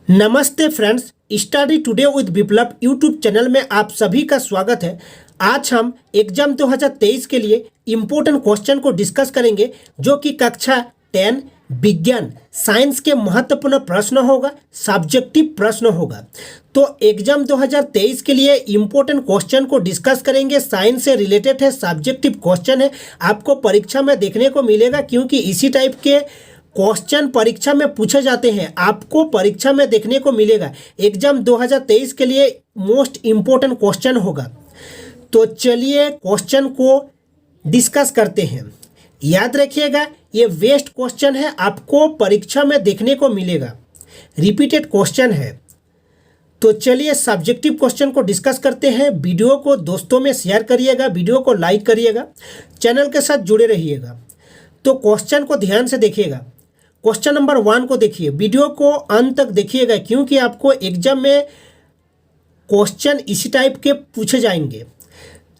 नमस्ते friends, study today with Viplav YouTube channel में आप सभी का स्वागत है। आज हम एग्जाम 2023 के लिए इम्पोर्टेंट क्वेश्चन को डिस्कस करेंगे जो कि कक्षा 10 विज्ञान साइंस के महत्वपूर्ण प्रश्न होगा, सब्जेक्टिव प्रश्न होगा। तो एग्जाम 2023 के लिए इम्पोर्टेंट क्वेश्चन को डिस्कस करेंगे, साइंस से रिलेटेड है, सब्जेक्टिव क्वेश्चन है, आपको परीक्षा में देखने को मिलेगा क्योंकि इसी टाइप के क्वेश्चन परीक्षा में पूछे जाते हैं, आपको परीक्षा में देखने को मिलेगा। एग्जाम 2023 के लिए मोस्ट इम्पोर्टेंट क्वेश्चन होगा। तो चलिए क्वेश्चन को डिस्कस करते हैं। याद रखिएगा ये वेस्ट क्वेश्चन है, आपको परीक्षा में देखने को मिलेगा, रिपीटेड क्वेश्चन है। तो चलिए सब्जेक्टिव क्वेश्चन को डिस्कस करते हैं। वीडियो को दोस्तों में शेयर करिएगा, वीडियो को लाइक करिएगा, चैनल के साथ जुड़े रहिएगा। तो क्वेश्चन को ध्यान से देखिएगा। क्वेश्चन नंबर 1 को देखिए, वीडियो को अंत तक देखिएगा क्योंकि आपको एग्जाम में क्वेश्चन इसी टाइप के पूछे जाएंगे।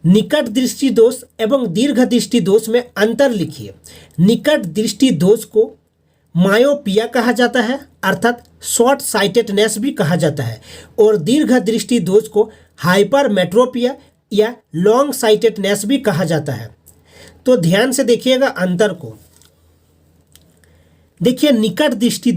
निकट दृष्टि दोष एवं दीर्घ दृष्टि दोष में अंतर लिखिए। निकट दृष्टि दोष को मायोपिया कहा जाता है, अर्थात शॉर्ट साइटेडनेस भी कहा जाता है, और दीर्घ दृष्टि दोष को हाइपरमेट्रोपिया या लॉन्ग साइटेडनेस भी कहा जाता है। तो ध्यान से देखिएगा अंतर को। देखिए निकट दृष्टि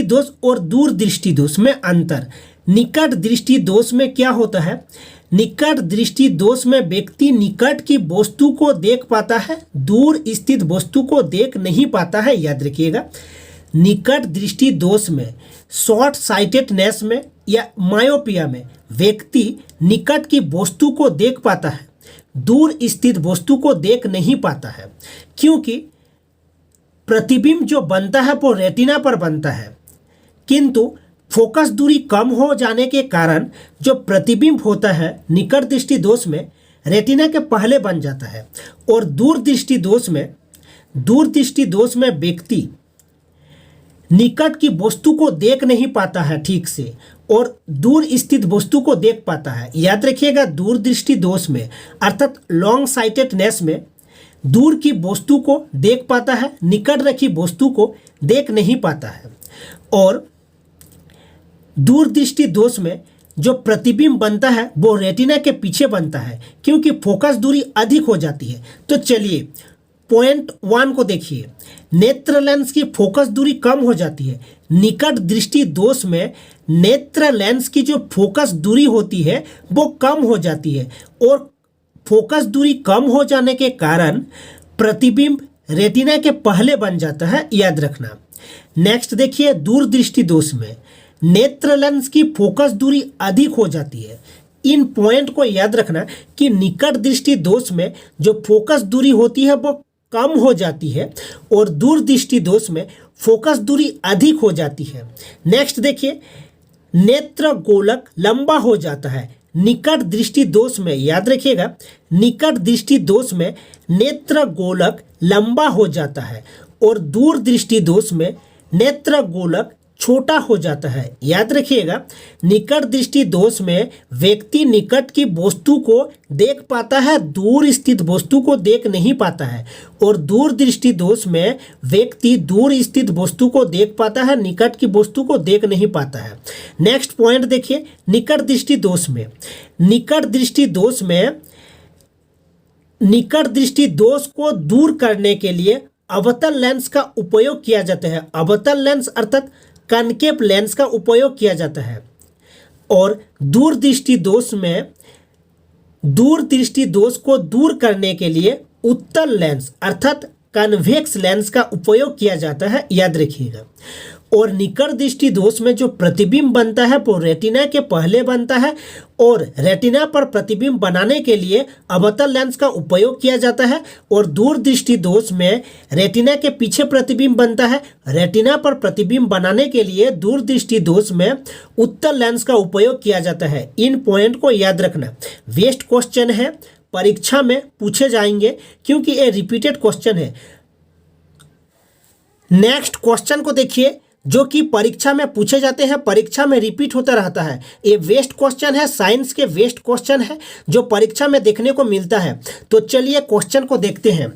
दोष और दूर दृष्टि दोष में अंतर। निकट दृष्टि दोष में क्या होता है? निकट दृष्टि दोष में व्यक्ति निकट की वस्तु को देख पाता है, दूर स्थित वस्तु को देख नहीं पाता है। याद रखिएगा, निकट दृष्टि दोष में, शॉर्ट साइटेडनेस में या मायोपिया में व्यक्ति निकट की वस्तु को देख पाता है, दूर स्थित वस्तु को देख नहीं पाता है, क्योंकि प्रतिबिंब जो बनता है वो रेटिना पर बनता है, किंतु फोकस दूरी कम हो जाने के कारण जो प्रतिबिंब होता है निकट दृष्टि दोष में रेटिना के पहले बन जाता है। और दूर दृष्टि दोष में व्यक्ति निकट की वस्तु को देख नहीं पाता है ठीक से और दूर स्थित वस्तु को देख पाता है। याद रखिएगा, दूर दृष्टि दोष में अर्थात लॉन्ग साइटेडनेस में दूर की वस्तु को देख पाता है, निकट रखी वस्तु को देख नहीं पाता है। और दूर दृष्टि दोष में जो प्रतिबिंब बनता है वो रेटिना के पीछे बनता है क्योंकि फोकस दूरी अधिक हो जाती है। तो चलिए पॉइंट 1 को देखिए, नेत्र लेंस की फोकस दूरी कम हो जाती है। निकट दृष्टि दोष में नेत्र लेंस की जो फोकस दूरी होती है वो कम हो जाती है और फोकस दूरी कम हो जाने के कारण प्रतिबिंब रेटिना के पहले बन जाता है। याद रखना। नेक्स्ट देखिए, दूर दृष्टि दोष में नेत्र लेंस की फोकस दूरी अधिक हो जाती है। इन पॉइंट को याद रखना कि निकट दृष्टि दोष में जो फोकस दूरी होती है वो कम हो जाती है और दूर दृष्टि दोष में फोकस दूरी अधिक हो जाती है। नेक्स्ट देखिए, नेत्र गोलक लंबा हो जाता है। निकट दृष्टि दोष में, याद रखिएगा, निकट दृष्टि दोष में नेत्र गोलक लंबा हो जाता है और दूर दृष्टि दोष में नेत्र गोलक छोटा हो जाता है। याद रखिएगा, निकट दृष्टि दोष में व्यक्ति निकट की वस्तु को देख पाता है, दूर स्थित वस्तु को देख नहीं पाता है, और दूर दृष्टि दोष में व्यक्ति दूर स्थित वस्तु को देख पाता है, निकट की वस्तु को देख नहीं पाता है। नेक्स्ट पॉइंट देखिए, निकट दृष्टि दोष में, निकट दृष्टि दोष को दूर करने के लिए अवतल लेंस का उपयोग किया जाता है। अवतल लेंस अर्थात कनकेव लेंस का उपयोग किया जाता है। और दूर दृष्टि दोष को दूर करने के लिए उत्तल लेंस अर्थात कन्वेक्स लेंस का उपयोग किया जाता है। याद रखिएगा। और निकट दृष्टि दोष में जो प्रतिबिंब बनता है वो रेटिना के पहले बनता है और रेटिना पर प्रतिबिंब बनाने के लिए अवतल लेंस का उपयोग किया जाता है। और दूर दृष्टि दोष में रेटिना के पीछे प्रतिबिंब बनता है, रेटिना पर प्रतिबिंब बनाने के लिए दूर दृष्टि दोष में उत्तल लेंस का उपयोग किया जाता है। इन पॉइंट को याद रखना। वेस्ट क्वेश्चन है, परीक्षा में पूछे जाएंगे क्योंकि ये रिपीटेड क्वेश्चन है। नेक्स्ट क्वेश्चन को देखिए, जो कि परीक्षा में पूछे जाते हैं, परीक्षा में रिपीट होता रहता है। ये वेस्ट क्वेश्चन है, साइंस के वेस्ट क्वेश्चन है जो परीक्षा में देखने को मिलता है। तो चलिए क्वेश्चन को देखते हैं।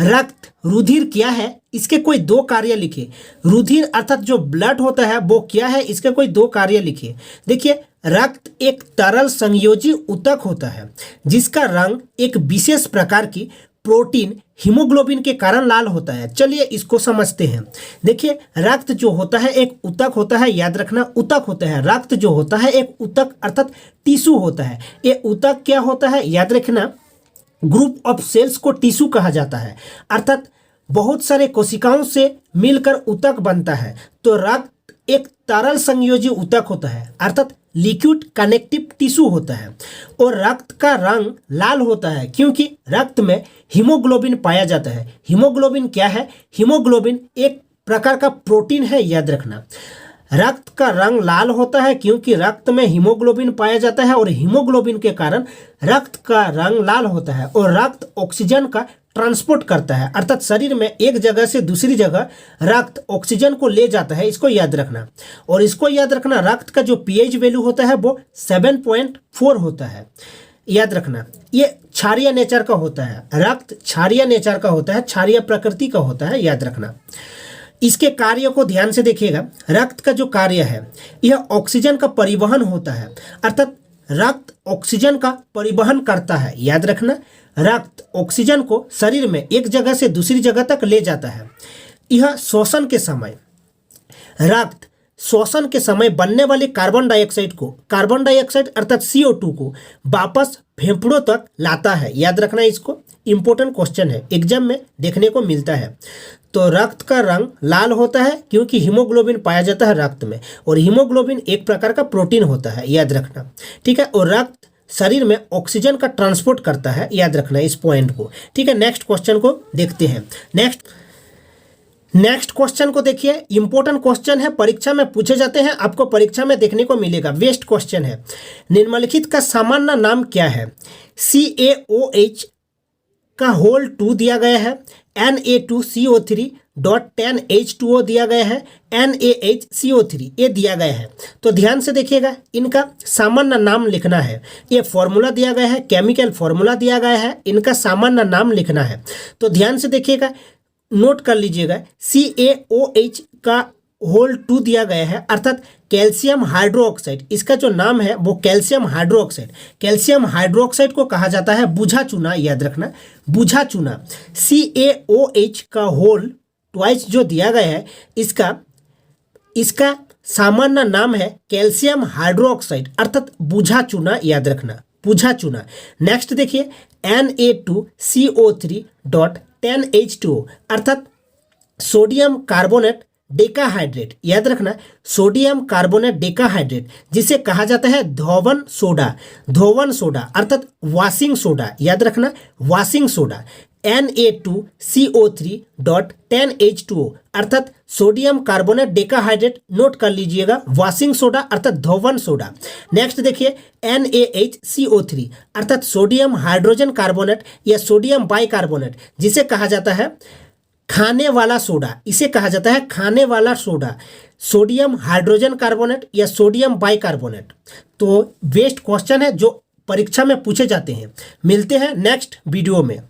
रक्त रुधिर क्या है, इसके कोई दो कार्य लिखिए। रुधिर अर्थात जो ब्लड होता है वो क्या है, इसके कोई दो कार्य लिखिए। देखिए, रक्त एक तरल संयोजी ऊतक होता है जिसका रंग एक विशेष प्रकार की प्रोटीन हीमोग्लोबिन के कारण लाल होता है। चलिए इसको समझते हैं। देखिए, रक्त जो होता है एक ऊतक होता है, याद रखना ऊतक होता है। रक्त जो होता है एक ऊतक अर्थात टिश्यू होता है। ये ऊतक क्या होता है, याद रखना, ग्रुप ऑफ सेल्स को टिश्यू कहा जाता है, अर्थात बहुत सारे कोशिकाओं से मिलकर ऊतक बनता है। तो रक्त एक तरल संयोजी ऊतक होता है, अर्थात लिक्विड कनेक्टिव टिश्यू होता है। और रक्त का रंग लाल होता है क्योंकि रक्त में हीमोग्लोबिन पाया जाता है। हीमोग्लोबिन क्या है, हीमोग्लोबिन एक प्रकार का प्रोटीन है, याद रखना। रक्त का रंग लाल होता है क्योंकि रक्त में हीमोग्लोबिन पाया जाता है और हीमोग्लोबिन के कारण रक्त का रंग लाल होता है। और रक्त ऑक्सीजन का ट्रांसपोर्ट करता है, अर्थात शरीर में एक जगह से दूसरी जगह रक्त ऑक्सीजन को ले जाता है, इसको याद रखना। और इसको याद रखना, रक्त का जो पीएच वैल्यू होता है वो 7.4 होता है, याद रखना। ये क्षारीय नेचर का होता है, रक्त क्षारीय नेचर का होता है, क्षारीय प्रकृति का होता है, याद रखना। इसके कार्य को ध्यान से देखिएगा। रक्त का जो कार्य है यह ऑक्सीजन का परिवहन होता है, अर्थात रक्त ऑक्सीजन का परिवहन करता है, याद रखना। रक्त ऑक्सीजन को शरीर में एक जगह से दूसरी जगह तक ले जाता है। यह शोषण के समय, रक्त शोषण के समय बनने वाले कार्बन डाइऑक्साइड अर्थात CO2 को वापस फेफड़ों तक लाता है, याद रखना। इसको इंपॉर्टेंट क्वेश्चन है, एग्जाम में देखने को मिलता है। तो रक्त का रंग लाल होता है क्योंकि हीमोग्लोबिन पाया जाता है रक्त में, और हीमोग्लोबिन एक प्रकार का प्रोटीन होता है, याद रखना, ठीक है। और रक्त शरीर में ऑक्सीजन का ट्रांसपोर्ट करता है, याद रखना इस पॉइंट को, ठीक है। नेक्स्ट क्वेश्चन को देखते हैं। नेक्स्ट क्वेश्चन को देखिए, इंपॉर्टेंट क्वेश्चन है, परीक्षा में पूछे जाते हैं, आपको परीक्षा में देखने को मिलेगा। वेस्ट क्वेश्चन है। निम्नलिखित का सामान्य नाम क्या है। CaOH का होल 2 दिया गया है, Na2CO3.10H2O दिया गया है, NaHCO3 ये दिया गया है। तो ध्यान से देखिएगा, इनका सामान्य नाम लिखना है। ये फॉर्मूला दिया गया है, केमिकल फॉर्मूला दिया गया है, इनका सामान्य नाम लिखना है। तो ध्यान से देखिएगा, नोट कर लीजिएगा। CaOH का होल 2 दिया गया है, अर्थात कैल्शियम हाइड्रोक्साइड। इसका जो नाम है वो कैल्शियम हाइड्रोक्साइड को कहा जाता है बुझा चूना, याद रखना, बुझा चूना। CaOH का होल ट्वाइस जो दिया गया है, इसका सामान्य नाम है कैल्शियम हाइड्रोक्साइड, अर्थात बुझा चूना, याद रखना, बुझा चूना। नेक्स्ट देखिए, Na2CO3.10H2O अर्थात सोडियम कार्बोनेट डेकाहाइड्रेट, याद रखना, सोडियम कार्बोनेट डेकाहाइड्रेट, जिसे कहा जाता है धोवन सोडा अर्थात वॉशिंग सोडा, याद रखना, वॉशिंग सोडा। Na2CO3.10H2O अर्थात सोडियम कार्बोनेट डेकाहाइड्रेट, नोट कर लीजिएगा, वॉशिंग सोडा अर्थात धोवन सोडा। नेक्स्ट देखिए, NaHCO3 अर्थात सोडियम हाइड्रोजन कार्बोनेट या सोडियम बाइकार्बोनेट, जिसे कहा जाता है खाने वाला सोडा, इसे कहा जाता है खाने वाला सोडा, सोडियम हाइड्रोजन कार्बोनेट या सोडियम बाइकार्बोनेट। तो वेस्ट क्वेश्चन है जो परीक्षा में पूछे जाते हैं। मिलते हैं नेक्स्ट वीडियो में।